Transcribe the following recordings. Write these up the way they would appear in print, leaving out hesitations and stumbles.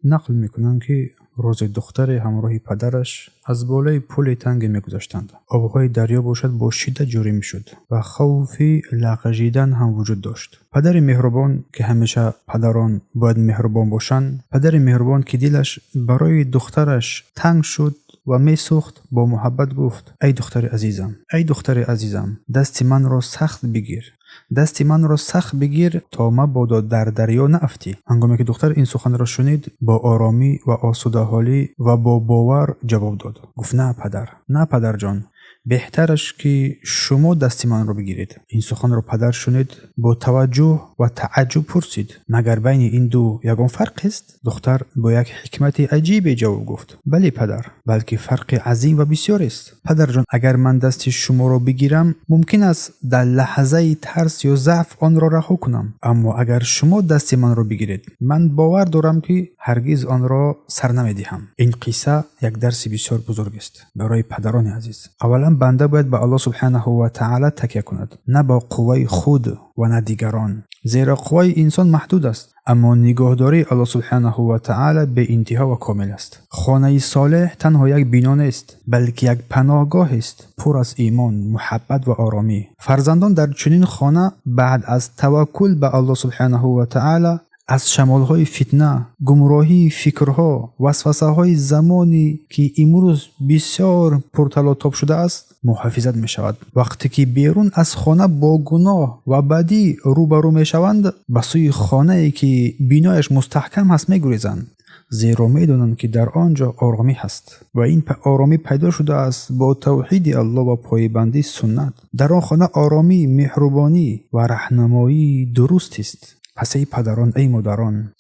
نقل میکنند که روز دختر همراه پدرش از بالای پل تنگ میگذشتند. آبهای دریا باشد با شدت جاری میشد و خوف لغزیدن هم وجود داشت. پدر مهربان که همیشه پدران باید مهربان باشند، پدر مهربان که دلش برای دخترش تنگ شد و می سوخت، با محبت گفت: ای دختر عزیزم، ای دختر عزیزم، دست من را سخت بگیر، دست من را سخت بگیر تا مبادا در دریا نافتی. هنگامی که دختر این سخن را شنید، با آرامی و آسوده حالی و با باور جواب داد. گفت: نه پدر، نه پدر جان، بهترش که شما دست من را بگیرید. این سخن را پدر شنید، با توجه و تعجب پرسید: مگر بین این دو یگان فرق است؟ دختر با یک حکمت عجیب جواب گفت: بله پدر، بلکه فرق عظیم و بسیار است. پدر جان، اگر من دست شما را بگیرم، ممکن است در لحظه ترس یا ضعف آن را رها کنم، اما اگر شما دست من را بگیرید، من باور دارم که هرگز آن را سر نمیدهم. این قصه یک درس بسیار بزرگ است برای پدران عزیز. اولا بنده باید به الله سبحانه و تعالی تکیه کند، نه با قوای خود و نه دیگران، زیرا قوای انسان محدود است، اما نگاهداری الله سبحانه و تعالی به انتها و کامل است. خانه صالح تنها یک بنا نیست، بلکه یک پناهگاه است پر از ایمان، محبت و آرامی. فرزندان در چنین خانه بعد از توکل به الله سبحانه و تعالی از شمالهای فتنه، گمراهی فکرها، وسوسه‌های زمانی که امروز بسیار پرتلاطم شده است محافظت می شود. وقتی که بیرون از خانه با گناه و بدی روبرو می شوند، به سوی خانه‌ای که بنایش مستحکم هست می گریزند، زیرا می دانند که در آنجا آرامی هست و این آرامی پیدا شده است با توحید الله و پایبندی سنت. در آن خانه آرامی، مهربانی و راهنمایی درست است. پس ای پدران، ای مادران،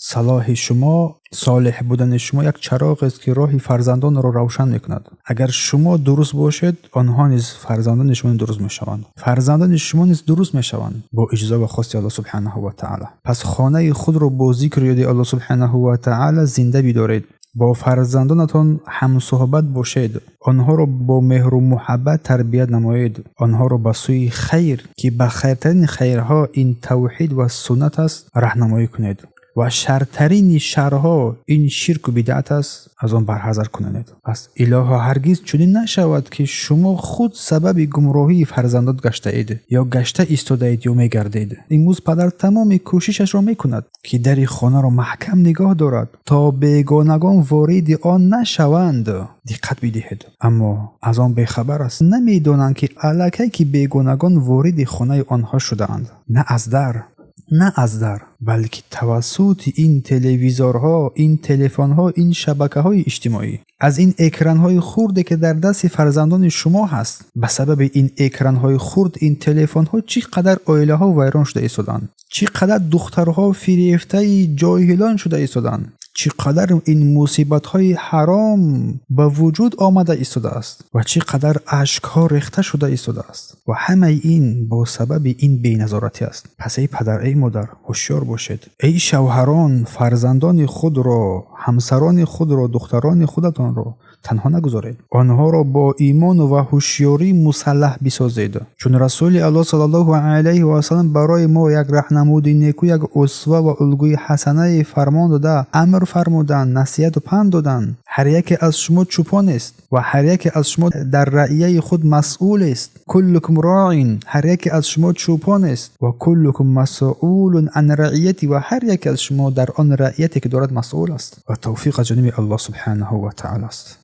صالح بودن شما یک چراغ است که راه فرزندان را روشن میکند. اگر شما درست باشید، آنها نیز فرزندان شما درست میشوند، فرزندان شما نیز درست میشوند با اجازه و خواست الله سبحانه و تعالی. پس خانه خود را با ذکر یاد الله سبحانه و تعالی زنده بدارید. با فرزندانتان هم صحبت باشید، آنها را با مهر و محبت تربیت نمایید، آنها را به سوی خیر که به خیرترین خیرها این توحید و سنت است راهنمایی کنید و شرترین شرها این شرک و بدعت است، از آن برحذر کنید. پس الها هرگز چنین نشود که شما خود سبب گمراهی فرزندان گشته اید یا گشته ایستاده اید یا میگردید. امروز پدر تمام کوششش را میکند که در خانه را محکم نگاه دارد تا بیگانگان وارد آن نشوند. دقت بدهید، اما از آن بیخبر است. نمیدانند که الکی که بیگانگان وارد خانه آنها شده‌اند، نه از در بلکه توسط این تلویزورها، این تلفن‌ها، این شبکه‌های اجتماعی، از این اکران‌های خرد که در دست فرزندان شما هست. به سبب این اکران‌های خرد، این تلفن‌ها چقدر عائله‌ها ویران شده ایستادند، چقدر دخترها فریفته جاهلان شده ایستادند، چقدر این مصیبت‌های حرام به وجود آمده ایستاده است و چقدر اشک‌ها ریخته شده ایستاده است و همه این با سبب این بی‌نظارتی است. پس ای پدر، ای مادر، هوشیار باشید. ای شوهران، فرزندان خود را، همسران خود را، دختران خودتان را تنها نگذارید، آنها را با ایمان و هوشیاری مسلح بسازید، چون رسول الله صلی الله علیه و سلم برای ما یک راهنمای نیکو، یک اسوه و الگوی حسنه فرمان داده، امر فرمودن، نصیحت و پند دادن. هر یک از شما چوپان است و هر یک از شما در رعیه خود مسئول است. کلکم راعین، هر یک از شما چوپان است و کلکم مسئول عن رعیتی، و هر یک از شما در آن رعیتی که دارد مسئول است. و توفیق از جانب الله سبحانه و تعالی است.